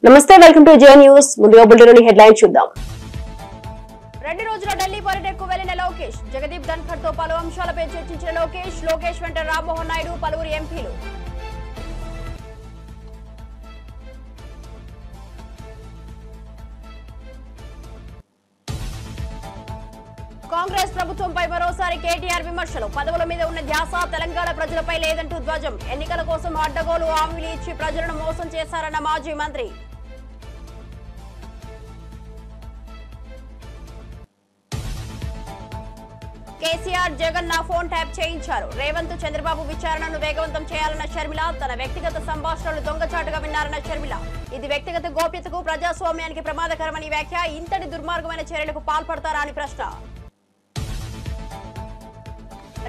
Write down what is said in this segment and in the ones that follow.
నమస్తే welcome to J news ముందుగా bulletin headlines చూద్దాం. 2 రోజుల ఢిల్లీ పర్యటనకు వెళ్లిన లోకేష్ జగదీప్ ధన్ఖడ్ తో పలు అంశాలపై చర్చించిన లోకేష్ వెంట రామ్మోహన్ నాయుడు పలువురు ఎంపీలు. కాంగ్రెస్ ప్రభుత్వంపై మరోసారి కేటీఆర్ విమర్శలు. పదవుల మీద ఉన్న ధ్యాస తెలంగాణ ప్రజలపై లేదంటూ ధ్వజం. ఎన్నికల కోసం అడ్డగోలు హామీలు ఇచ్చి ప్రజలను మోసం చేశారన్న మాజీ మంత్రి. కేసీఆర్ జగన్ నా ఫోన్ ట్యాప్ చేయించారు. రేవంత్ చంద్రబాబు విచారణను వేగవంతం చేయాలన్న షర్మిల. తన వ్యక్తిగత సంభాషణలు దొంగచాటుగా విన్నారన్న షర్మిల. ఇది వ్యక్తిగత గోప్యతకు ప్రజాస్వామ్యానికి ప్రమాదకరమని వ్యాఖ్య. ఇంతటి దుర్మార్గమైన చర్యలకు పాల్పడతారా అని ప్రశ్న.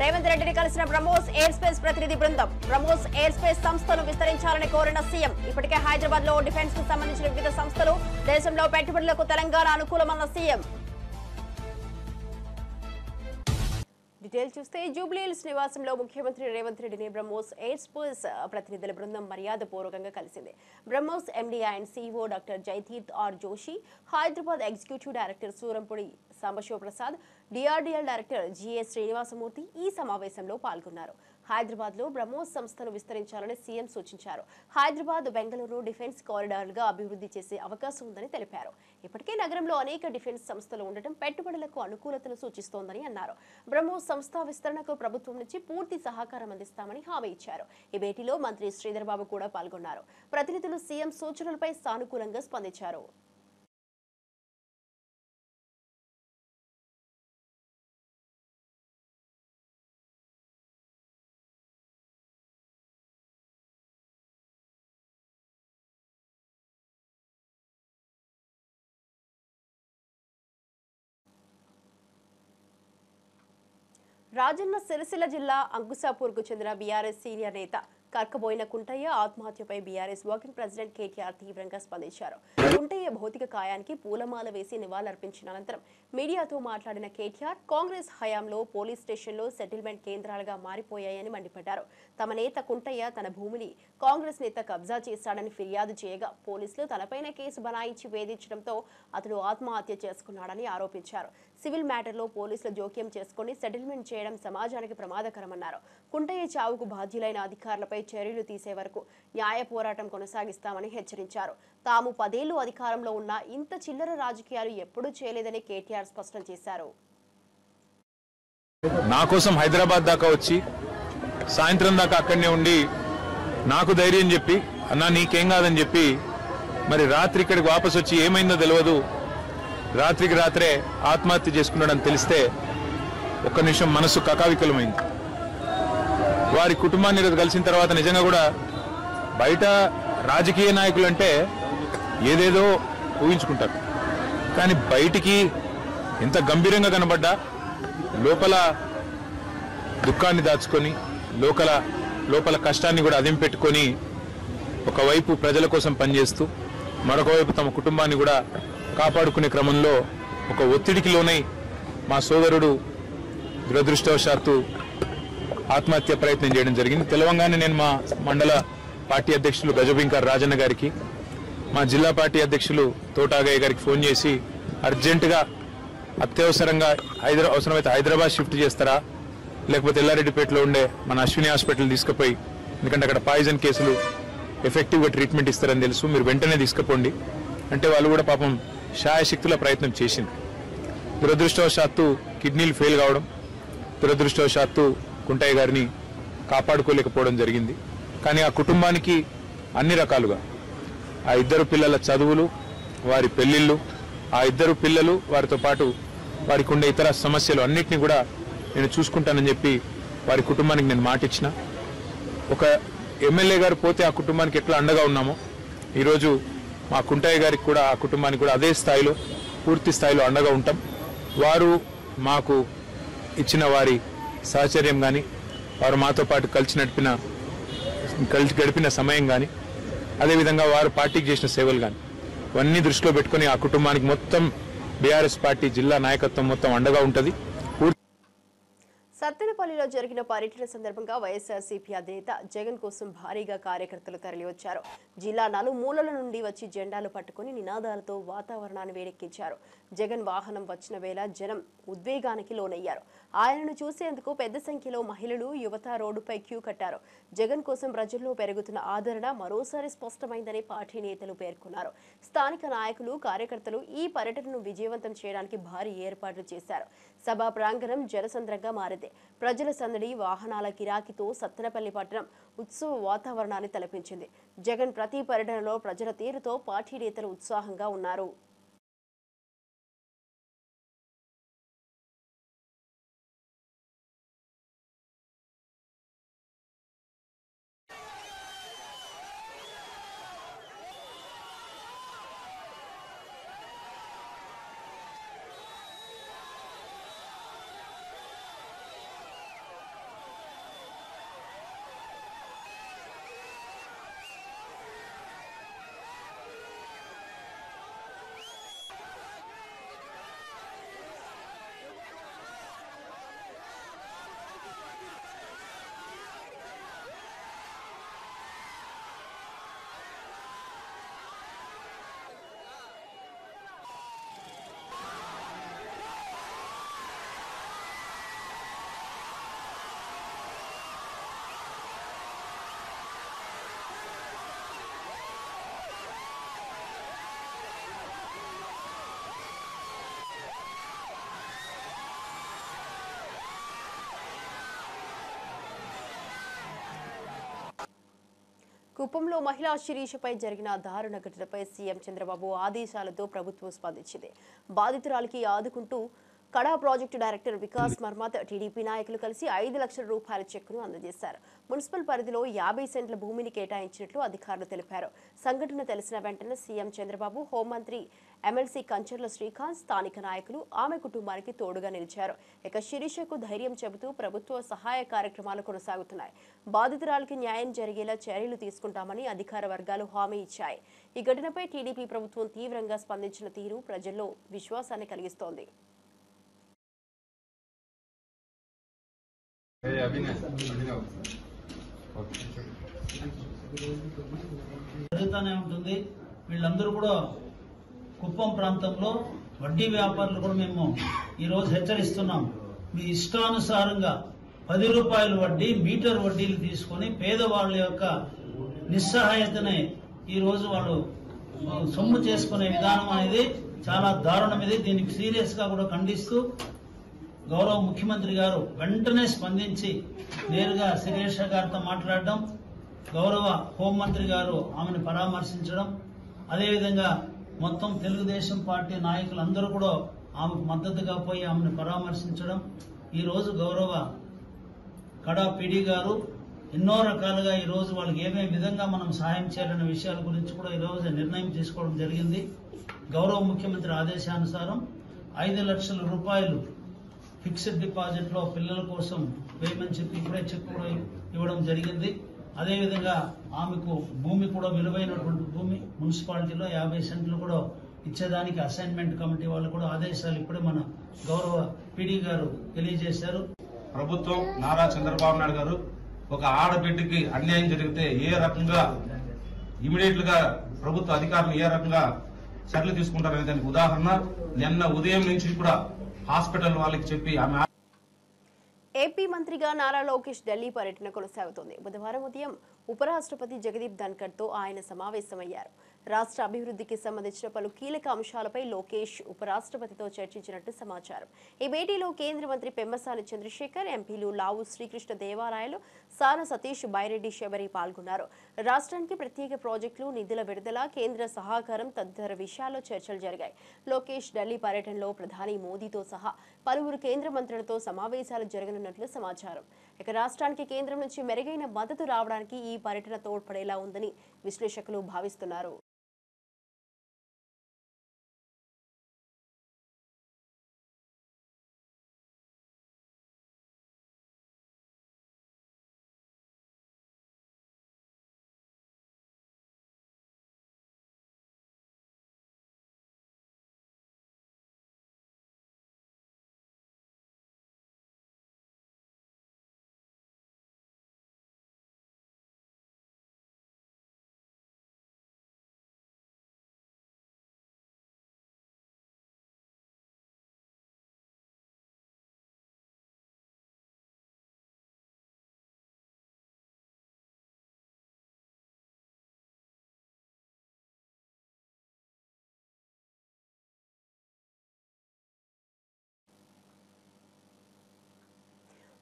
రేవంత్ రెడ్డిని కలిసిన బ్రహ్మోస్ ఎయిర్ స్పేస్ ప్రతినిధి బృందం. బ్రహ్మోస్ ఎయిర్ స్పేస్ సంస్థను విస్తరించాలని కోరిన సీఎం. ఇప్పటికే హైదరాబాద్ లో డిఫెన్స్ కు సంబంధించిన వివిధ సంస్థలు దేశంలో పెట్టుబడులకు తెలంగాణ అనుకూలమన్న సీఎం. డీటెయిల్స్ చూస్తే జూబ్లీహిల్స్ నివాసంలో ముఖ్యమంత్రి రేవంత్ రెడ్డిని బ్రహ్మోస్ ఎయిర్ స్పేస్ ప్రతినిధుల బృందం మర్యాదపూర్వకంగా కలిసింది. BrahMos MD and CEO doctor Jaiteerth R Joshi, Hyderabad executive director Surampudi Sambasivaprasad, DRDL director GS Srinivasamurthy ఈ సమావేశంలో పాల్గొన్నారు. హైదరాబాద్ లో బ్రహ్మోస్ సంస్థను విస్తరించాలని సీఎం సూచించారు. హైదరాబాద్ బెంగళూరు డిఫెన్స్ కారిడార్లుగా అభివృద్ధి చేసే అవకాశం ఉందని తెలిపారు. ఇప్పటికే నగరంలో అనేక డిఫెన్స్ సంస్థలు ఉండటం పెట్టుబడులకు అనుకూలతను సూచిస్తోందని అన్నారు. బ్రహ్మోస్ సంస్థ విస్తరణకు ప్రభుత్వం నుంచి పూర్తి సహకారం అందిస్తామని హామీ ఇచ్చారు. ఈ భేటీలో మంత్రి శ్రీధర్ బాబు కూడా పాల్గొన్నారు. ప్రతినిధులు సీఎం సూచనలపై సానుకూలంగా స్పందించారు. రాజన్న సిరిసిల్ల జిల్లా అంకుశాపూర్కు చెందిన బీఆర్ఎస్ సీనియర్ నేత కర్కబోయిన కుంటయ్య ఆత్మహత్యపై బీఆర్ఎస్ వర్కింగ్ ప్రెసిడెంట్ కేటీఆర్ తీవ్రంగా స్పందించారు. కుంటయ్య భౌతిక కాయానికి పూలమాల వేసి నివాళులర్పించిన అనంతరం మీడియాతో మాట్లాడిన కేటీఆర్ కాంగ్రెస్ హయాంలో పోలీస్ స్టేషన్లో సెటిల్మెంట్ కేంద్రాలుగా మారిపోయాయని మండిపడ్డారు. తమ నేత కుంటయ్య తన భూమిని కాంగ్రెస్ నేత కబ్జా చేశాడని ఫిర్యాదు చేయగా పోలీసులు తనపైన కేసు బనాయించి వేధించడంతో అతడు ఆత్మహత్య చేసుకున్నాడని ఆరోపించారు. సివిల్ మ్యాటర్లో పోలీసులు జోక్యం చేసుకుని సెటిల్మెంట్ చేయడం సమాజానికి ప్రమాదకరమన్నారు. కుంటయ్య చావుకు బాధ్యులైన అధికారులపై చర్యలు తీసే వరకు న్యాయ పోరాటం కొనసాగిస్తామని హెచ్చరించారు. తాము 10 ఏళ్లు అధికారంలో ఉన్న ఇంత చిల్లర రాజకీయాలు ఎప్పుడూ చేయలేదని కేటీఆర్ స్పష్టం చేశారు. నా కోసం హైదరాబాద్ దాకా వచ్చి సాయంత్రం దాకా అక్కడనే ఉండి నాకు ధైర్యం చెప్పి అన్నా నీకేం కాదని చెప్పి మరి రాత్రి ఇక్కడికి వాపసు వచ్చి ఏమైందో తెలియదు రాత్రికి రాత్రే ఆత్మహత్య చేసుకున్నాడని తెలిస్తే ఒక్క నిమిషం మనసు కకావికలమైంది. వారి కుటుంబాన్ని ఈరోజు కలిసిన తర్వాత నిజంగా కూడా బయట రాజకీయ నాయకులు అంటే ఏదేదో ఊహించుకుంటారు, కానీ బయటికి ఎంత గంభీరంగా కనబడ్డా లోపల దుఃఖాన్ని దాచుకొని లోపల కష్టాన్ని కూడా అదిం పెట్టుకొని ఒకవైపు ప్రజల కోసం పనిచేస్తూ మరొకవైపు తమ కుటుంబాన్ని కూడా కాపాడుకునే క్రమంలో ఒక ఒత్తిడికి లోనై మా సోదరుడు దురదృష్టవశాత్తు ఆత్మహత్య ప్రయత్నం చేయడం జరిగింది. తెలవంగానే నేను మా మండల పార్టీ అధ్యక్షులు గజబింకర్ రాజన్న గారికి, మా జిల్లా పార్టీ అధ్యక్షులు తోటాగయ్య గారికి ఫోన్ చేసి అర్జెంటుగా అత్యవసరంగా అవసరమైతే హైదరాబాద్ షిఫ్ట్ చేస్తారా, లేకపోతే ఎల్లారెడ్డిపేటలో ఉండే మన అశ్విని హాస్పిటల్ తీసుకుపోయి, ఎందుకంటే అక్కడ పాయిజన్ కేసులు ఎఫెక్టివ్గా ట్రీట్మెంట్ ఇస్తారని తెలుసు, మీరు వెంటనే తీసుకుపోండి అంటే వాళ్ళు కూడా పాపం శాయశక్తుల ప్రయత్నం చేసింది. దురదృష్టవశాత్తు కిడ్నీలు ఫెయిల్ కావడం, దురదృష్టవశాత్తు కుంటయ్య గారిని కాపాడుకోలేకపోవడం జరిగింది. కానీ ఆ కుటుంబానికి అన్ని రకాలుగా ఆ 2 పిల్లల చదువులు, వారి పెళ్లిళ్ళు, ఆ 2 పిల్లలు వారితో పాటు వారికి ఉండే ఇతర సమస్యలు అన్నిటినీ కూడా నేను చూసుకుంటానని చెప్పి వారి కుటుంబానికి నేను మాట ఇచ్చిన. ఒక ఎమ్మెల్యే గారు పోతే ఆ కుటుంబానికి ఎట్లా అండగా ఉన్నామో ఈరోజు మా కుంటయ్య గారికి కూడా ఆ కుటుంబానికి కూడా అదే స్థాయిలో పూర్తి స్థాయిలో అండగా ఉంటాం. వారు మాకు ఇచ్చిన వారి సహచర్యం కానీ, వారు మాతో పాటు కలిసి గడిపిన సమయం కానీ, అదేవిధంగా వారు పార్టీకి చేసిన సేవలు కానీ ఇవన్నీ దృష్టిలో పెట్టుకుని ఆ కుటుంబానికి మొత్తం బీఆర్ఎస్ పార్టీ జిల్లా నాయకత్వం మొత్తం అండగా ఉంటుంది. సత్తెనపల్లిలో జరిగిన పర్యటన సందర్భంగా వైఎస్ఆర్సీపీ అధినేత జగన్ కోసం భారీగా కార్యకర్తలు తరలివచ్చారు. జిల్లా నలుమూలల నుండి వచ్చి జెండాలు పట్టుకుని నినాదాలతో వాతావరణాన్ని వేడెక్కించారు. జగన్ వాహనం వచ్చిన వేళ జనం ఉద్వేగానికి లోనయ్యారు. ఆయనను చూసేందుకు పెద్ద సంఖ్యలో మహిళలు, యువత రోడ్డుపై క్యూ కట్టారు. జగన్ కోసం ప్రజల్లో పెరుగుతున్న ఆదరణ మరోసారి స్పష్టమైందని పార్టీ నేతలు పేర్కొన్నారు. స్థానిక నాయకులు, కార్యకర్తలు ఈ పర్యటనను విజయవంతం చేయడానికి భారీ ఏర్పాట్లు చేశారు. సభా ప్రాంగణం జనసంద్రంగా మారింది. ప్రజల సందడి, వాహనాల కిరాకితో సత్తెనపల్లి పట్టణం ఉత్సవ వాతావరణాన్ని తలపించింది. జగన్ ప్రతి పర్యటనలో ప్రజల తీరుతో పార్టీ నేతలు ఉత్సాహంగా ఉన్నారు. కుప్పంలో మహిళా శిరీషపై జరిగిన దారుణ ఘటనపై సీఎం చంద్రబాబు ఆదేశాలతో ప్రభుత్వం స్పందించింది. బాధితురాలికి ఆదుకుంటూ కడా ప్రాజెక్టు డైరెక్టర్ వికాస్ మర్మాత్, టీడీపీ నాయకులు కలిసి 5 లక్షల రూపాయల చెక్కును అందజేశారు. మున్సిపల్ పరిధిలో 50 సెంట్ల భూమిని కేటాయించినట్లు అధికారులు తెలిపారు. సంఘటన తెలిసిన వెంటనే సీఎం చంద్రబాబు, హోంమంత్రి ఎమ్మెల్సీ కంచర్ల శ్రీకాంత్, స్థానిక నాయకులు ఆమె కుటుంబానికి తోడుగా నిలిచారు. ఇక శిరీషకు ధైర్యం చెబుతూ ప్రభుత్వ సహాయ కార్యక్రమాలు కొనసాగుతున్నాయి. బాధితురాలికి న్యాయం జరిగేలా చర్యలు తీసుకుంటామని అధికార వర్గాలు హామీ ఇచ్చాయి. ఈ ఘటనపై టీడీపీ ప్రభుత్వం తీవ్రంగా స్పందించిన తీరు ప్రజల్లో విశ్వాసాన్ని కలిగిస్తోంది. జరుగుతూనే ఉంటుంది. వీళ్ళందరూ కూడా కుప్పం ప్రాంతంలో వడ్డీ వ్యాపారులు కూడా మేము ఈరోజు హెచ్చరిస్తున్నాం. మీ ఇష్టానుసారంగా 10 రూపాయల వడ్డీ, మీటర్ వడ్డీలు తీసుకొని పేదవాళ్ళ యొక్క నిస్సహాయతనే ఈరోజు వాళ్ళు సొమ్ము చేసుకునే విధానం అనేది చాలా దారుణం. ఇది దీనికి సీరియస్ గా కూడా ఖండిస్తూ గౌరవ ముఖ్యమంత్రి గారు వెంటనే స్పందించి నేరుగా శిరీష గారితో మాట్లాడడం, గౌరవ హోంమంత్రి గారు ఆమెను పరామర్శించడం, అదేవిధంగా మొత్తం తెలుగుదేశం పార్టీ నాయకులందరూ కూడా ఆమెకు మద్దతుగా పోయి ఆమెను పరామర్శించడం, ఈ రోజు గౌరవ కడా పీడీ గారు ఎన్నో రకాలుగా ఈ రోజు వాళ్ళకి ఏమేమి విధంగా మనం సహాయం చేయాలనే విషయాల గురించి కూడా ఈ రోజు నిర్ణయం తీసుకోవడం జరిగింది. గౌరవ ముఖ్యమంత్రి ఆదేశానుసారం 5 లక్షల రూపాయలు ఫిక్స్డ్ డిపాజిట్ లో పిల్లల కోసం వేయమని చెప్పి ఇప్పుడే చెక్ కూడా ఇవ్వడం జరిగింది. అదేవిధంగా ఆమెకు భూమి కూడా విలువైనటువంటి భూమి మున్సిపాలిటీలో 50 సెంట్లు కూడా ఇచ్చేదానికి అసైన్మెంట్ కమిటీ వాళ్ళు కూడా ఆదేశాలు ఇప్పుడే మన గౌరవ పీడీ గారు తెలియజేశారు. ప్రభుత్వం నారా చంద్రబాబు నాయుడు గారు ఒక ఆడబిడ్డకి అన్యాయం జరిగితే ఏ రకంగా ఇమీడియట్ గా ప్రభుత్వ అధికారులు ఏ రకంగా చర్యలు తీసుకుంటారనే దానికి ఉదాహరణ నిన్న ఉదయం నుంచి కూడా హాస్పిటల్ వాళ్ళకి చెప్పి ఆమె ఏపీ మంత్రిగా నారా లోకేష్ ఢిల్లీ పర్యటన కొనసాగుతోంది. బుధవారం ఉదయం ఉపరాష్ట్రపతి జగదీప్ ధన్కర్ తో ఆయన సమావేశమయ్యారు. రాష్ట్ర అభివృద్ధికి సంబంధించిన పలు కీలక అంశాలపై లోకేష్ ఉపరాష్ట్రపతితో చర్చించినట్టు సమాచారం. ఈ భేటీలో కేంద్ర మంత్రి పెమ్మసాని చంద్రశేఖర్, ఎంపీలు లావు శ్రీకృష్ణ దేవాలయాలు, సాన సతీష్, బైరెడ్డి శబరి పాల్గొన్నారు. రాష్ట్రానికి ప్రత్యేక ప్రాజెక్టులు, నిధుల విడుదల, కేంద్ర సహకారం తదితర విషయాల్లో చర్చలు జరిగాయి. లోకేష్ ఢిల్లీ పర్యటనలో ప్రధాని మోదీతో సహా పలువురు కేంద్ర మంత్రులతో సమావేశాలు జరగనున్నట్లు సమాచారం. ఇక రాష్ట్రానికి కేంద్రం నుంచి మెరుగైన మద్దతు రావడానికి ఈ పర్యటన తోడ్పడేలా ఉందని విశ్లేషకులు భావిస్తున్నారు.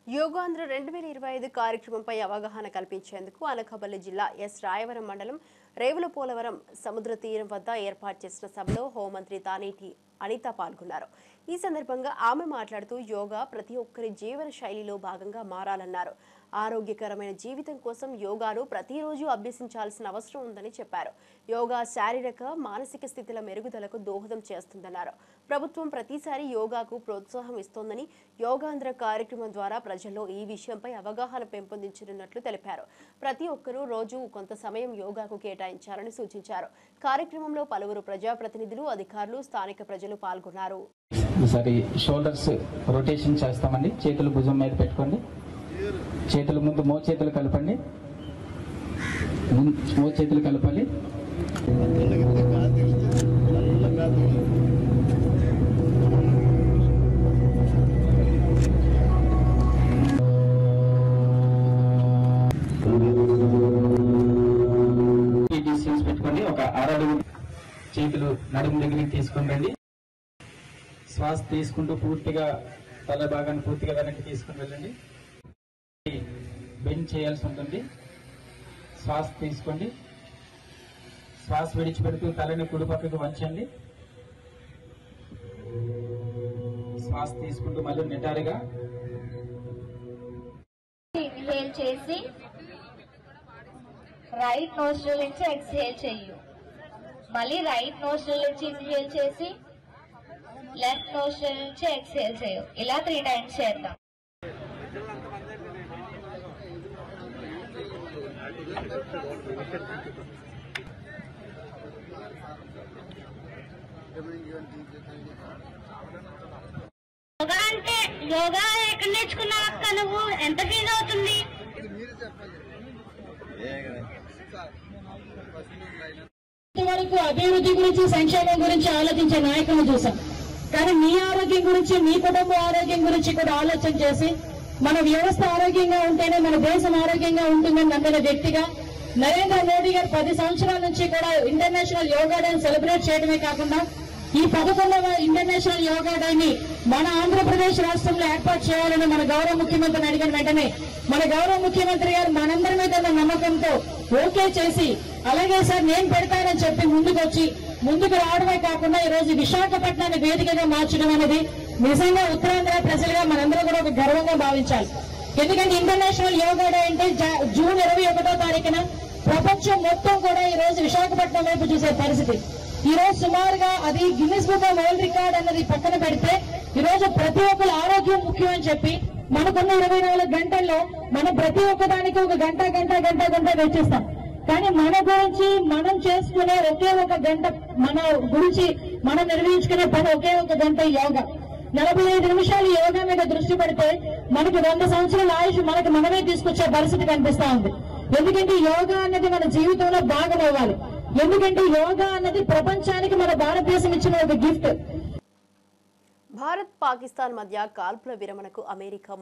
యోగాంధ్ర 2025 కార్యక్రమంపై అవగాహన కల్పించేందుకు అనకాపల్లి జిల్లా ఎస్ రాయవరం మండలం రేవుల పోలవరం సముద్ర తీరం వద్ద ఏర్పాటు చేసిన సభలో హోంమంత్రి తానేటి అనిత పాల్గొన్నారు. ఈ సందర్భంగా ఆమె మాట్లాడుతూ యోగా ప్రతి ఒక్కరి జీవన శైలిలో భాగంగా మారాలన్నారు. ఆరోగ్యకరమైన జీవితం కోసం యోగాను ప్రతిరోజు అభ్యసించాల్సిన అవసరం ఉందని చెప్పారు. యోగా శారీరక మానసిక స్థితుల మెరుగుదలకు దోహదం చేస్తుందన్నారు. ప్రభుత్వం ప్రతిసారి యోగాకు ప్రోత్సాహం ఇస్తోందని యోగాంధ్ర కార్యక్రమం ద్వారా ప్రజల్లో ఈ విషయంపై అవగాహన పెంపొందించనున్నట్లు తెలిపారు. ప్రతి ఒక్కరూ రోజు కొంత సమయం యోగాకు కేటాయించాలని సూచించారు. కార్యక్రమంలో పలువురు ప్రజాప్రతినిధులు, అధికారులు, స్థానిక ప్రజలు పాల్గొన్నారు. ఈసారి షోల్డర్స్ రొటేషన్ చేస్తామండి. చేతులు భుజం మీద పెట్టుకోండి. చేతుల ముందు మో చేతులు కలపండి. మో చేతులు కలపాలి. డిస్టెన్స్ పెట్టుకోండి. ఒక 6 అడుగులు చేతులు నడుము దగ్గరికి తీసుకొని రండి. శ్వాస తీసుకుంటూ పూర్తిగా తల భాగాన్ని పూర్తిగా వెనక్కి తీసుకుని వెళ్ళండి. బెండ్ చేయాల్సి ఉంటుంది. శ్వాస తీసుకోండి. శ్వాస విడిచిపెడుతూ తలని కుడి పక్కకు వంచండి. శ్వాస తీసుకుంటూ మళ్ళీ నిటారుగా ఇన్హేల్ చేసి రైట్ నోస్ట్రిల్ నుంచి ఎక్స్హేల్ చెయ్యు. మళ్ళీ రైట్ నోస్ట్రిల్ నుంచి ఇన్హేల్ చేసి లెఫ్ట్ నోస్ట్రిల్ నుంచి ఎక్స్హేల్ చేయు. ఇలా 3 టైమ్స్ చేద్దాం. యోగా అంటే యోగా ఎక్కడ నేర్చుకున్నావు అక్క? నువ్వు ఎంత ఫీల్ అవుతుంది? వరకు అభివృద్ధి గురించి, సంక్షేమం గురించి ఆలోచించే నాయకులను చూసాం. కానీ మీ ఆరోగ్యం గురించి, మీ కుటుంబ ఆరోగ్యం గురించి కూడా ఆలోచన చేసి మన వ్యవస్థ ఆరోగ్యంగా ఉంటేనే మన దేశం ఆరోగ్యంగా ఉంటుందని నమ్మిన వ్యక్తిగా నరేంద్ర మోదీ గారు 10 సంవత్సరాల నుంచి కూడా ఇంటర్నేషనల్ యోగా డేని సెలబ్రేట్ చేయడమే కాకుండా ఈ 11వ ఇంటర్నేషనల్ యోగా డేని మన ఆంధ్రప్రదేశ్ రాష్ట్రంలో ఏర్పాటు చేయాలని మన గౌరవ ముఖ్యమంత్రిని అడిగిన వెంటనే మన గౌరవ ముఖ్యమంత్రి గారు మనందరి మీద ఉన్న నమ్మకంతో ఓకే చేసి, అలాగే సార్ నేను పెడతానని చెప్పి ముందుకు రావడమే కాకుండా ఈ రోజు విశాఖపట్నాన్ని వేదికగా మార్చడం అనేది నిజంగా ఉత్తరాంధ్ర ప్రజలుగా మనందరూ కూడా ఒక గర్వంగా భావించాలి. ఎందుకంటే ఇంటర్నేషనల్ యోగా డే అంటే జూన్ 21వ తారీఖున ప్రపంచం మొత్తం కూడా ఈ రోజు విశాఖపట్నం వైపు చూసే పరిస్థితి. ఈ రోజు సుమారుగా అది Guinness book of world record అన్నది పక్కన పెడితే ఈ రోజు ప్రతి ఒక్కరు ఆరోగ్యం ముఖ్యం అని చెప్పి మనకున్న 24 గంటల్లో మనం ప్రతి ఒక్కదానికి ఒక గంట వెచ్చిస్తాం. కానీ మన గురించి మనం చేసుకునే ఒకే ఒక గంట, మన గురించి మనం నిర్వహించుకునే పని ఒకే ఒక గంట యోగా. 45 నిమిషాలు యోగా మీద దృష్టి పెడితే మనకి 100 సంవత్సరాల ఆయుష్ మనమే తీసుకొచ్చే పరిస్థితి కనిపిస్తా ఉంది. ఎందుకంటే యోగా అన్నది మన జీవితంలో భాగం అవ్వాలి. ఎందుకంటే యోగా అన్నది ప్రపంచానికి మన భారతదేశం ఇచ్చిన ఒక గిఫ్ట్. భారత్ పాకిస్తాన్ మధ్య కాల్పుల విరమణకు అమెరికా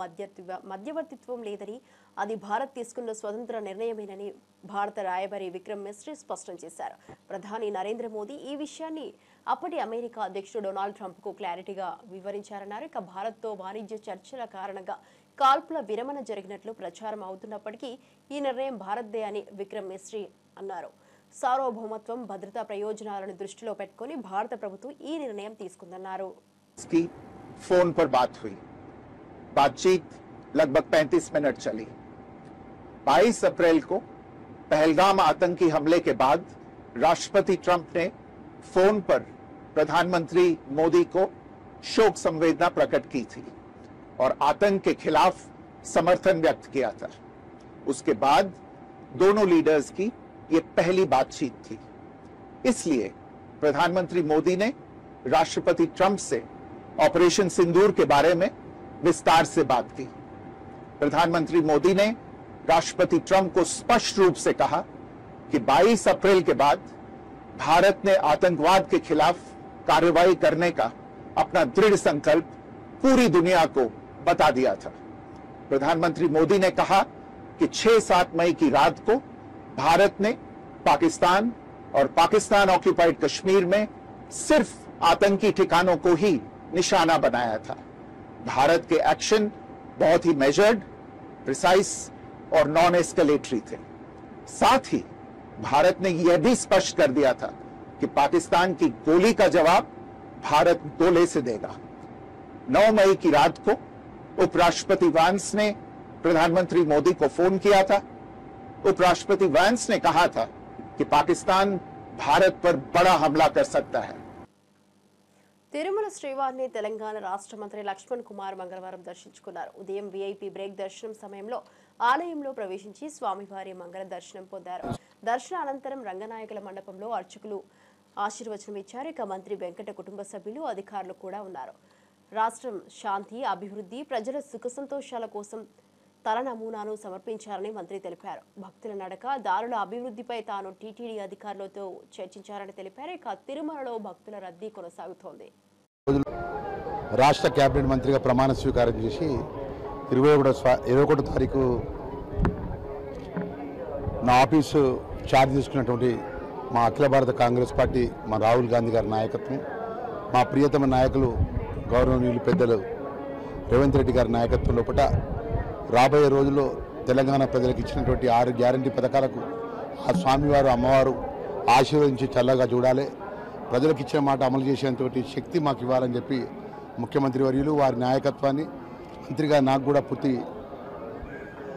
మధ్యవర్తిత్వం లేదని, అది భారత్ తీసుకున్న స్వతంత్ర నిర్ణయమేనని భారత రాయబారి విక్రమ్ మిస్రీ స్పష్టం చేశారు. ప్రధాని నరేంద్ర మోదీ ఈ విషయాన్ని అప్పటి అమెరికా అధ్యక్షుడు డొనాల్డ్ ట్రంప్కు క్లారిటీగా వివరించారన్నారు. ఇక భారత్తో వాణిజ్య చర్చల కారణంగా కాల్పుల విరమణ జరిగినట్లు ప్రచారం అవుతున్నప్పటికీ ఈ నిర్ణయం భారత్దే అని విక్రమ్ మిస్రీ అన్నారు. సార్వభౌమత్వం, భద్రతా ప్రయోజనాలను దృష్టిలో పెట్టుకుని భారత ప్రభుత్వం ఈ నిర్ణయం తీసుకుందన్నారు. की फोन पर बात हुई. बातचीत लगभग 35 मिनट चली. 22 अप्रैल को पहलगाम आतंकी हमले के बाद राष्ट्रपति ट्रंप ने फोन पर प्रधानमंत्री मोदी को शोक संवेदना प्रकट की थी और आतंक के खिलाफ समर्थन व्यक्त किया था. उसके बाद दोनों लीडर्स की ये पहली बातचीत थी. इसलिए प्रधानमंत्री मोदी ने राष्ट्रपति ट्रंप से ऑपरेशन सिंदूर के बारे में विस्तार से बात की. प्रधानमंत्री मोदी ने राष्ट्रपति ट्रंप को स्पष्ट रूप से कहा कि 22 अप्रैल के बाद भारत ने आतंकवाद के खिलाफ कार्रवाई करने का अपना दृढ़ संकल्प पूरी दुनिया को बता दिया था. प्रधानमंत्री मोदी ने कहा कि 6-7 मई की रात को भारत ने पाकिस्तान और पाकिस्तान ऑक्यूपाइड कश्मीर में सिर्फ आतंकी ठिकानों को ही निशाना बनाया था. भारत के एक्शन बहुत ही मेजर्ड, प्रिसाइस और नॉन एस्केलेटरी थे। साथ ही भारत ने यह भी स्पष्ट कर दिया था कि पाकिस्तान की गोली का जवाब भारत गोले से देगा। 9 मई की रात को उपराष्ट्रपति वैंस ने प्रधानमंत्री मोदी को फोन किया था। उपराष्ट्रपति वैंस ने कहा था कि पाकिस्तान भारत पर बड़ा हमला कर सकता है। తిరుమల శ్రీవారిని తెలంగాణ రాష్ట్ర మంత్రి లక్ష్మణ్ కుమార్ మంగళవారం దర్శించుకున్నారు. ఉదయం వీఐపీ బ్రేక్ దర్శనం సమయంలో ఆలయంలో ప్రవేశించి స్వామివారి మంగళ దర్శనం పొందారు. దర్శన అనంతరం రంగనాయకుల మండపంలో అర్చకులు ఆశీర్వచనం ఇచ్చారు. ఇక మంత్రి వెంకట కుటుంబ సభ్యులు, అధికారులు కూడా ఉన్నారు. రాష్ట్రం శాంతి, అభివృద్ధి, ప్రజల సుఖ సంతోషాల కోసం తల నమూనాను సమర్పించారని మంత్రి తెలిపారు. భక్తుల నడక, దారుల అభివృద్ధిపై తాను టీటీడీ అధికారులతో చర్చించారని తెలిపారు. ఇక తిరుమలలో భక్తుల రద్దీ కొనసాగుతోంది. రాష్ట్ర కేబినెట్ మంత్రిగా ప్రమాణ స్వీకారం చేసి 21 తారీఖు నా ఆఫీసు ఛార్జ్ తీసుకున్నటువంటి మా అఖిల భారత కాంగ్రెస్ పార్టీ, మా రాహుల్ గాంధీ గారి నాయకత్వం, మా ప్రియతమ నాయకులు గౌరవనీయులు పెద్దలు రేవంత్ రెడ్డి గారి నాయకత్వం లోపల రాబోయే రోజుల్లో తెలంగాణ ప్రజలకు ఇచ్చినటువంటి 6 గ్యారంటీ పథకాలకు ఆ స్వామివారు అమ్మవారు ఆశీర్వదించి చల్లగా చూడాలి, ప్రజలకు ఇచ్చిన మాట అమలు చేసేటువంటి శక్తి మాకు ఇవ్వాలని చెప్పి ముఖ్యమంత్రి వర్యులు వారి నాయకత్వాన్ని, మంత్రిగా నాకు కూడా పూర్తి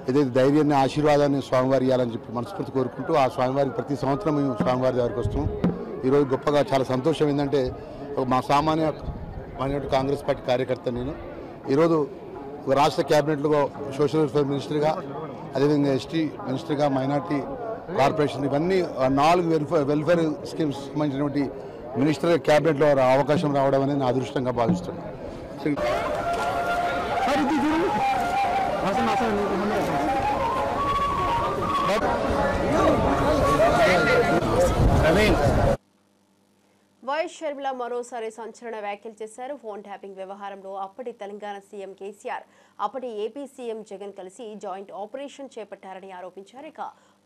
ఏదైతే ధైర్యాన్ని, ఆశీర్వాదాన్ని స్వామివారి ఇవ్వాలని చెప్పి మనస్ఫూర్తి కోరుకుంటూ ఆ స్వామివారికి ప్రతి సంవత్సరం మేము స్వామివారి దగ్గరికి వస్తాం. ఈరోజు గొప్పగా చాలా సంతోషం ఏంటంటే మా సామాన్య కాంగ్రెస్ పార్టీ కార్యకర్త నేను ఈరోజు రాష్ట్ర క్యాబినెట్లో సోషల్ వెల్ఫేర్ మినిస్టర్గా, అదేవిధంగా ఎస్టీ మినిస్టర్గా, మైనార్టీ కార్పొరేషన్, ఇవన్నీ 4 వెల్ఫేర్ స్కీమ్స్ సంబంధించినటువంటి మినిస్టర్ క్యాబినెట్లో అవకాశం రావడం అనేది నా అదృష్టంగా భావిస్తున్నాను. వైఎస్ షర్మిల మరోసారి సంచలన వ్యాఖ్యలు చేశారు. ఫోన్ ట్యాపింగ్ వ్యవహారంలో అప్పటి తెలంగాణ సీఎం కేసీఆర్, అప్పటి ఏపీ సీఎం జగన్ కలిసి జాయింట్ ఆపరేషన్ చేపట్టారని ఆరోపించారు. ఇక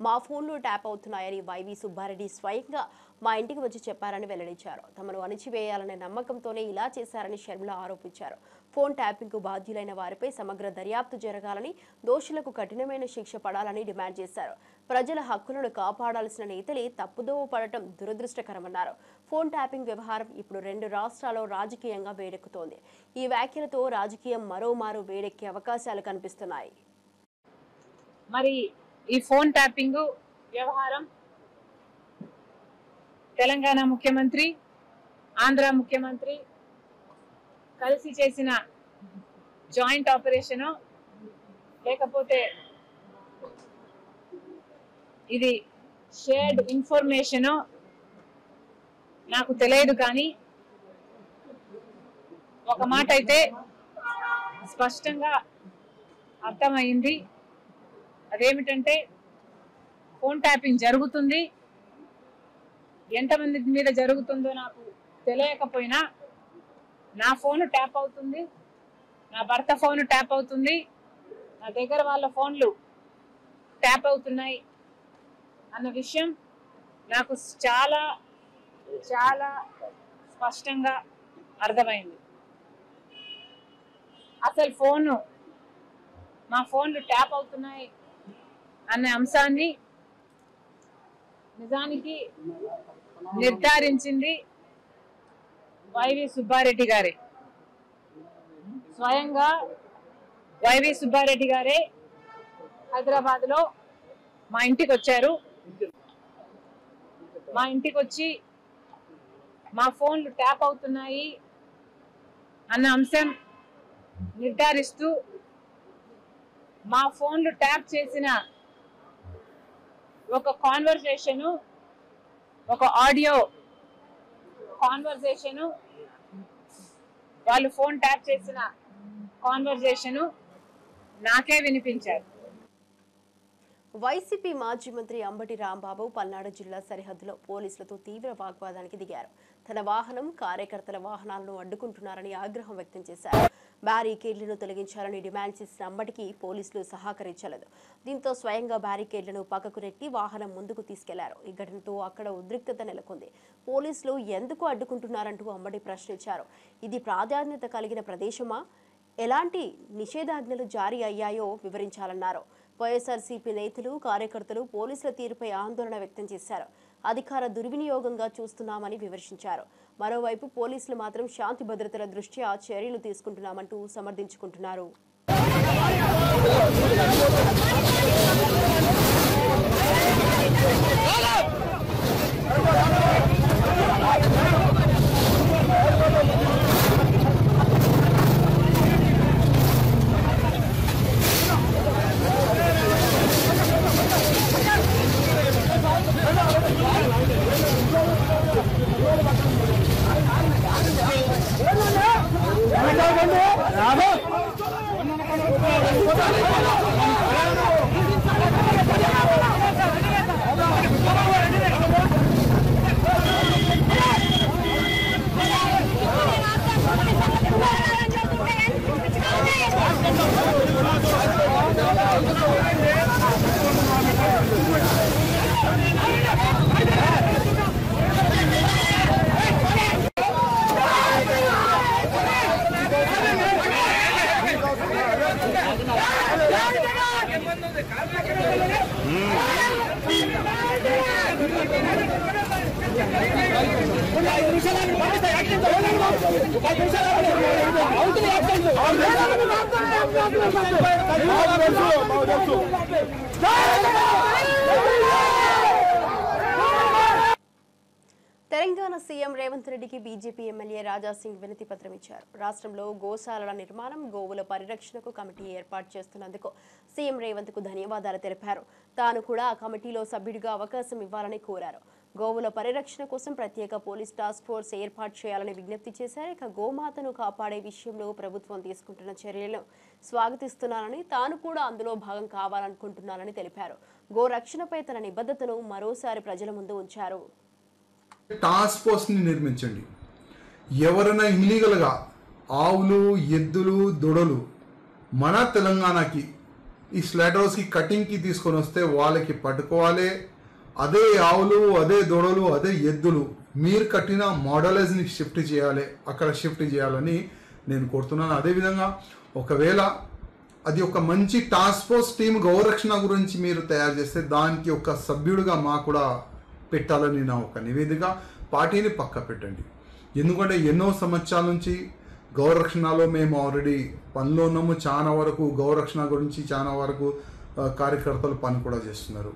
మా ఫోన్లు ట్యాప్ అవుతున్నాయని వైవి సుబ్బారెడ్డి స్వయంగా మా ఇంటికి వచ్చి చెప్పారని వెల్లడించారు. తమను అణిచివేయాలనే నమ్మకంతోనే ఇలా చేశారని షర్మిల ఆరోపించారు. ఫోన్ ట్యాపింగ్కు బాధ్యులైన వారిపై సమగ్ర దర్యాప్తు జరగాలని, దోషులకు కఠినమైన శిక్ష పడాలని డిమాండ్ చేశారు. ప్రజల హక్కులను కాపాడాల్సిన నేతలే తప్పుదోవ పడటం దురదృష్టకరమన్నారు. ఫోన్ ట్యాపింగ్ వ్యవహారం ఇప్పుడు 2 రాష్ట్రాల్లో రాజకీయంగా వేడెక్కుతోంది. ఈ వ్యాఖ్యలతో రాజకీయం మరోమారు వేడెక్కే అవకాశాలు కనిపిస్తున్నాయి. మరి ఈ ఫోన్ ట్యాపింగ్ వ్యవహారం తెలంగాణ ముఖ్యమంత్రి, ఆంధ్ర ముఖ్యమంత్రి కలిసి చేసిన జాయింట్ ఆపరేషన్ లేకపోతే ఇది షేర్డ్ ఇన్ఫర్మేషన్ నాకు తెలియదు, కానీ ఒక మాట అయితే స్పష్టంగా అర్థమైంది. అదేమిటంటే ఫోన్ ట్యాపింగ్ జరుగుతుంది. ఎంతమంది మీద జరుగుతుందో నాకు తెలియకపోయినా నా ఫోన్ ట్యాప్ అవుతుంది, నా భర్త ఫోన్ ట్యాప్ అవుతుంది, నా దగ్గర వాళ్ళ ఫోన్లు ట్యాప్ అవుతున్నాయి అన్న విషయం నాకు చాలా చాలా స్పష్టంగా అర్థమైంది. అసలు మా ఫోన్లు ట్యాప్ అవుతున్నాయి అనే అంశాన్ని నిజానికి నిర్ధారించింది వైవి సుబ్బారెడ్డి గారే. స్వయంగా వైవి సుబ్బారెడ్డి గారే హైదరాబాద్ లో మా ఇంటికి వచ్చారు. మా ఇంటికి వచ్చి మా ఫోన్లు ట్యాప్ అవుతున్నాయి అన్న అంశం నిర్ధారిస్తూ మా ఫోన్లు ట్యాప్ చేసిన ఒక కాన్వర్సేషను, ఒక ఆడియో కాన్వర్సేషను, వాళ్ళు ఫోన్ ట్యాప్ చేసిన కాన్వర్సేషను నాకే వినిపించారు. వైసీపీ మాజీ మంత్రి అంబటి రాంబాబు పల్నాడు జిల్లా సరిహద్దులో పోలీసులతో తీవ్ర వాగ్వాదానికి దిగారు. తన వాహనం, కార్యకర్తల వాహనాలను అడ్డుకుంటున్నారని ఆగ్రహం వ్యక్తం చేశారు. బ్యారికేడ్లను తొలగించాలని డిమాండ్ చేసిన అంబటికి పోలీసులు సహకరించలేదు. దీంతో స్వయంగా బ్యారికేడ్లను పక్కకు నెట్టి వాహనం ముందుకు తీసుకెళ్లారు. ఈ ఘటనతో అక్కడ ఉద్రిక్తత నెలకొంది. పోలీసులు ఎందుకు అడ్డుకుంటున్నారంటూ అంబటి ప్రశ్నించారు. ఇది ప్రాధాన్యత కలిగిన ప్రదేశమా? ఎలాంటి నిషేధాజ్ఞలు జారీ అయ్యాయో వివరించాలన్నారు. వైఎస్ఆర్సీపీ నేతలు, కార్యకర్తలు పోలీసుల తీరుపై ఆందోళన వ్యక్తం చేశారు. అధికార దుర్వినియోగంగా చూస్తున్నామని విమర్శించారు. మరోవైపు పోలీసులు మాత్రం శాంతి భద్రతల దృష్ట్యా చర్యలు తీసుకుంటున్నామంటూ సమర్థించుకుంటున్నారు. తెలంగాణ సీఎం రేవంత్ రెడ్డికి బీజేపీ ఎమ్మెల్యే రాజాసింగ్ వినతి పత్రం ఇచ్చారు. రాష్ట్రంలో గోశాలల నిర్మాణం, గోవుల పరిరక్షణకు కమిటీ ఏర్పాటు చేస్తున్నందుకు సీఎం రేవంత్ కు ధన్యవాదాలు తెలిపారు. తాను కూడా ఆ కమిటీలో సభ్యుడిగా అవకాశం ఇవ్వాలని కోరారు. గోవుల పరిరక్షణ కోసం ప్రత్యేక పోలీస్ టాస్క్ ఫోర్స్ ఏర్పాటు చేయాలని విజ్ఞప్తి చేశారు. ఇక గోమాతను కాపాడే విషయంలో ప్రభుత్వం తీసుకుంటున్న చర్యలను స్వాగతిస్తున్నానని, తాను కూడా అందులో భాగం కావాలనుకుంటున్నానని తెలిపారు. గో రక్షణపై తన నిబద్ధతను మరోసారి ప్రజల ముందు ఉంచారు. టాస్క్ ఫోర్స్ని నిర్మించండి. ఎవరైనా ఇల్లీగల్గా ఆవులు, ఎద్దులు, దొడలు మన తెలంగాణకి ఈ స్లాటర్ హౌస్కి కటింగ్కి తీసుకొని వస్తే వాళ్ళకి పట్టుకోవాలి. అదే ఆవులు, అదే దొడలు, అదే ఎద్దులు మీరు కట్టిన మోడలైజ్ని షిఫ్ట్ చేయాలి, అక్కడ షిఫ్ట్ చేయాలని నేను కోరుతున్నాను. అదేవిధంగా ఒకవేళ అది ఒక మంచి టాస్క్ ఫోర్స్ టీమ్ గౌరక్షణ గురించి మీరు తయారు చేస్తే దానికి ఒక సభ్యుడిగా మాకు కూడా పెట్టాలని నా ఒక నివేదిక. పార్టీని పక్క పెట్టండి. ఎందుకంటే ఎన్నో సంవత్సరాల నుంచి గౌరక్షణలో మేము ఆల్రెడీ పనిలో ఉన్నాము. చాలా వరకు గౌరక్షణ గురించి చాలా వరకు కార్యకర్తలు పని కూడా చేస్తున్నారు.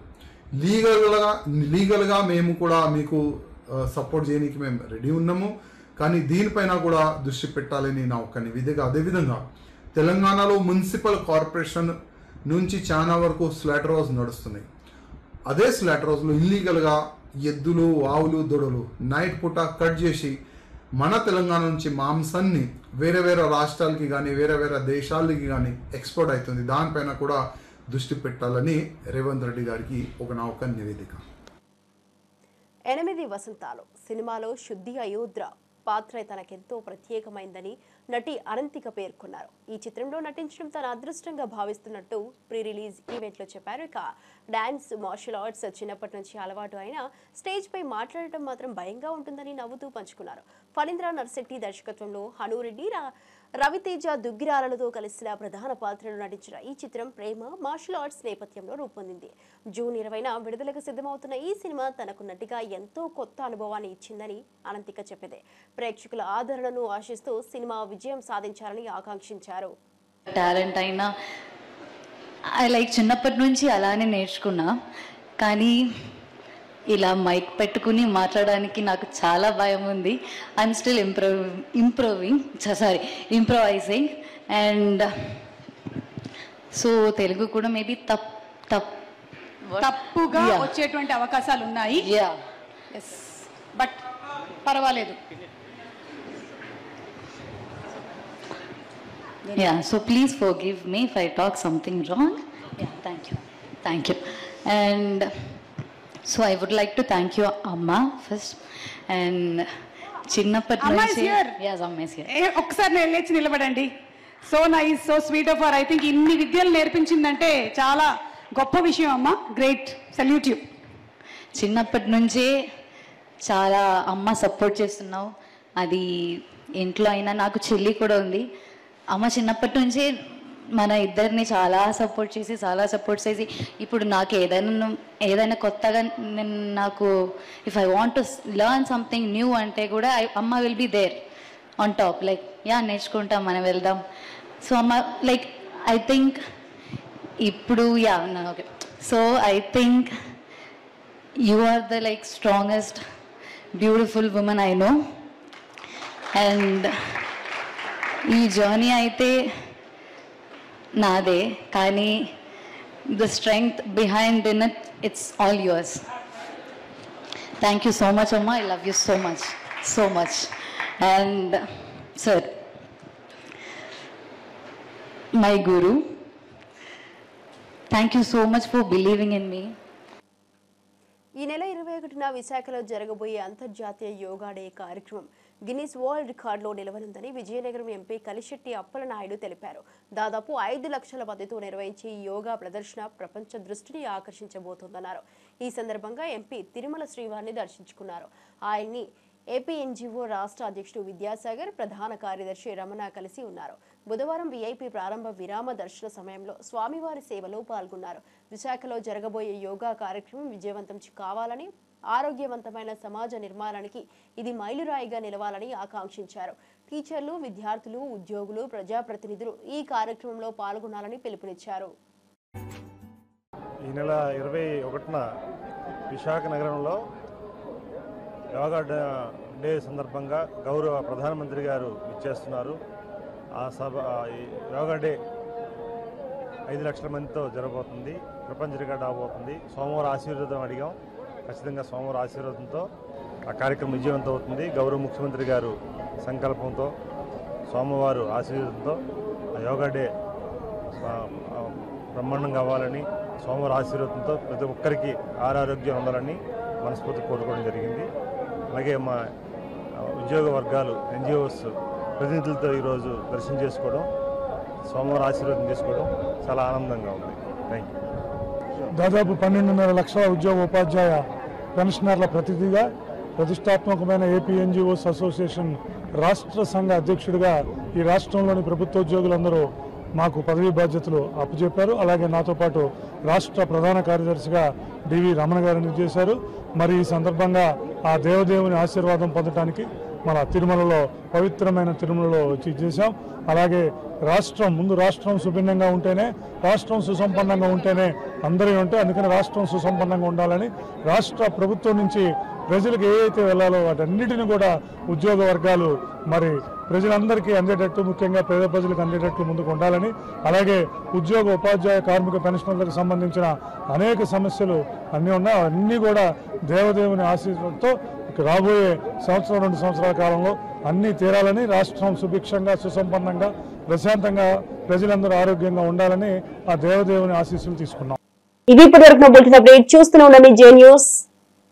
లీగల్గా మేము కూడా మీకు సపోర్ట్ చేయడానికి మేము రెడీ ఉన్నాము. కానీ దీనిపైన కూడా దృష్టి పెట్టాలని నా ఒక నివేదిక. అదేవిధంగా తెలంగాణలో మున్సిపల్ కార్పొరేషన్ నుంచి చాలా వరకు స్లాటర్ హౌస్ నడుస్తున్నాయి. అదే స్లాటర్ హౌస్లో ఇల్లీగల్గా ఎద్దులు, ఆవులు, దొడలు నైట్ పూట కట్ చేసి మన తెలంగాణ నుంచి మాంసాన్ని వేరే వేరే రాష్ట్రాలకి కానీ వేరే వేరే దేశాలకి కానీ ఎక్స్పోర్ట్ అవుతుంది. దానిపైన కూడా దృష్టి పెట్టాలని రేవంత్ రెడ్డి గారికి నా ఒక నివేదిక. 8 వసంతాలు సినిమాలో శుద్ధి అయోధ్య పాత్ర తనకెంతో ప్రత్యేకమైందని నటి అనంతిక పేర్కొన్నారు. ఈ చిత్రంలో నటించడం తన అదృష్టంగా భావిస్తున్నట్టు ప్రీ రిలీజ్ ఈవెంట్లో చెప్పారు. ఇక డాన్స్, మార్షల్ ఆర్ట్స్ చిన్నప్పటి నుంచి అలవాటు అయినా స్టేజ్ పై మాట్లాడటం మాత్రం భయంగా ఉంటుందని నవ్వుతూ పంచుకున్నారు. ఫణీంద్ర నర్శెట్టి దర్శకత్వంలో హనురెడ్డి, రవితేజ దుగ్గిరాలతో కలిసిన ప్రధాన పాత్రలు నటించిన ఈ చిత్రం ప్రేమ, మార్షల్ ఆర్ట్స్ నేపథ్యంలో రూపొందింది. జూన్ 20న విడుదలకు సిద్ధమవుతున్న ఈ సినిమా తనకు నటిగా ఎంతో కొత్త అనుభవాన్ని ఇచ్చిందని అనంతిక చెప్పింది. ప్రేక్షకుల ఆదరణను ఆశిస్తూ సినిమా విజయం సాధించాలని ఆకాంక్షించారు. టాలెంట్ అయినా చిన్నప్పటి నుంచి అలానే నేర్చుకున్నా. కానీ ఇలా మైక్ పెట్టుకుని మాట్లాడడానికి నాకు చాలా భయం ఉంది. I'm still improvising and so Telugu కూడా మేబీ తప్పుగా వచ్చేటువంటి అవకాశాలు ఉన్నాయి. బట్ పర్వాలేదు. Yeah, so please forgive me if I talk something wrong. Yeah, thank you. And so I would like to thank you, Amma, first. And చిన్నప్పటి నుంచి ఒకసారి లేచి నిలబడండి. So nice, so sweet of her. I think ఇన్ని విద్యలు నేర్పించిందంటే చాలా గొప్ప విషయం అమ్మ. Great, salute you. చిన్నప్పటి నుంచే చాలా అమ్మ సపోర్ట్ చేస్తున్నావు. అది ఇంట్లో అయినా, నాకు చెల్లి కూడా ఉంది. అమ్మ చిన్నప్పటి నుంచి మన ఇద్దరిని చాలా సపోర్ట్ చేసి ఇప్పుడు నాకు ఏదైనా కొత్తగా నాకు if I want to learn something new అంటే కూడా అమ్మ will be there on top like నేర్చుకుంటాం మనం వెళ్దాం. సో అమ్మ లైక్ ఐ థింక్ ఇప్పుడు okay so I think you are the like strongest beautiful women I know. And ఈ journey అయితే నాదే, కానీ the strength behind in it it's all yours. Thank you so much అమ్మ, I love you so much. And sir, my Guru, thank you so much for believing in me. ఈ నెల 21న విశాఖలో జరగబోయే అంతర్జాతీయ యోగా డే కార్యక్రమం గిన్నిస్ వరల్డ్ రికార్డులో నిలవనుందని Vizianagaram MP Kalisetti Appalanaidu తెలిపారు. దాదాపు 5 లక్షల మందితో నిర్వహించే ఈ యోగా ప్రదర్శన ప్రపంచ దృష్టిని ఆకర్షించబోతోందన్నారు. ఈ సందర్భంగా ఎంపీ తిరుమల శ్రీవారిని దర్శించుకున్నారు. ఆయన్ని ఏపీ ఎన్జీఓ రాష్ట్ర అధ్యక్షుడు విద్యాసాగర్, ప్రధాన కార్యదర్శి రమణ కలిసి ఉన్నారు. బుధవారం వీఐపీ ప్రారంభ విరామ దర్శన సమయంలో స్వామివారి సేవలో పాల్గొన్నారు. విశాఖలో జరగబోయే యోగా కార్యక్రమం విజయవంతం కావాలని, ఆరోగ్యవంతమైన సమాజ నిర్మాణానికి ఇది మైలురాయిగా నిలవాలని ఆకాంక్షించారు. టీచర్లు, విద్యార్థులు, ఉద్యోగులు, ప్రజాప్రతినిధులు ఈ కార్యక్రమంలో పాల్గొనాలని పిలుపునిచ్చారు. ఈ నెల 21న విశాఖ నగరంలో యోగా డే సందర్భంగా గౌరవ ప్రధానమంత్రి గారు ఇచ్చేస్తున్నారు. ఆ యోగా డే 5 లక్షల మందితో జరగబోతుంది, ప్రపంచ రికార్డు అవబోతుంది. సోమవారం ఆశీర్వాదం అడిగాం, ఖచ్చితంగా సోమవారం ఆశీర్వాదంతో ఆ కార్యక్రమం విజయవంతం అవుతుంది. గౌరవ ముఖ్యమంత్రి గారు సంకల్పంతో, సోమవారం ఆశీర్వాదంతో ఆ యోగా డే బ్రహ్మాండంగా అవ్వాలని, సోమవారం ఆశీర్వాదంతో ప్రతి ఒక్కరికి ఆరోగ్యం ఉండాలని మనస్ఫూర్తి కోరుకోవడం జరిగింది. అలాగే మా ఉద్యోగ వర్గాలు, ఎన్జిఓస్ ప్రతినిధులతో ఈరోజు దర్శనం చేసుకోవడం, సోమవారం ఆశీర్వాదం తీసుకోవడం చాలా ఆనందంగా ఉంది. Thank you. దాదాపు 12.5 లక్షల ఉద్యోగ ఉపాధ్యాయ పెన్షనర్ల ప్రతినిధిగా ప్రతిష్టాత్మకమైన ఏపీ ఎన్జిఓస్ అసోసియేషన్ రాష్ట్ర సంఘ అధ్యక్షుడిగా ఈ రాష్ట్రంలోని ప్రభుత్వోద్యోగులందరూ మాకు పదవీ బాధ్యతలు అప్పచెప్పారు. అలాగే నాతో పాటు రాష్ట్ర ప్రధాన కార్యదర్శిగా డివి రమణ గారిని చేశారు. మరి ఈ సందర్భంగా ఆ దేవదేవుని ఆశీర్వాదం పొందడానికి మన తిరుమలలో, పవిత్రమైన తిరుమలలో వచ్చి చేశాం. అలాగే రాష్ట్రం సుభిన్నంగా ఉంటేనే, రాష్ట్రం సుసంపన్నంగా ఉంటేనే అందరూ ఉంటాయి. అందుకని రాష్ట్రం సుసంపన్నంగా ఉండాలని రాష్ట్ర ప్రభుత్వం నుంచి ప్రజలకు ఏవైతే వెళ్ళాలో వాటన్నిటిని కూడా ఉద్యోగ వర్గాలు మరి ప్రజలందరికీ అందేటట్టు, ముఖ్యంగా పేద ప్రజలకు అందేటట్టు ముందుకు ఉండాలని, అలాగే ఉద్యోగ ఉపాధ్యాయ కార్మిక పెన్షనర్లకు సంబంధించిన అనేక సమస్యలు అన్నీ ఉన్నాయి. అవన్నీ కూడా దేవదేవుని ఆశీర్వాదంతో రాబోయే 2 సంవత్సరాల కాలంలో అన్నీ తీరాలని, రాష్ట్రం సుభిక్షంగా, సుసంపన్నంగా, ప్రశాంతంగా, ప్రజలందరూ ఆరోగ్యంగా ఉండాలని ఆ దేవదేవుని ఆశీస్సులు తీసుకున్నాం. ఇది ఇప్పటివరకు బులెటిన్ అప్డేట్ చూస్తూనే ఉండండి జే న్యూస్.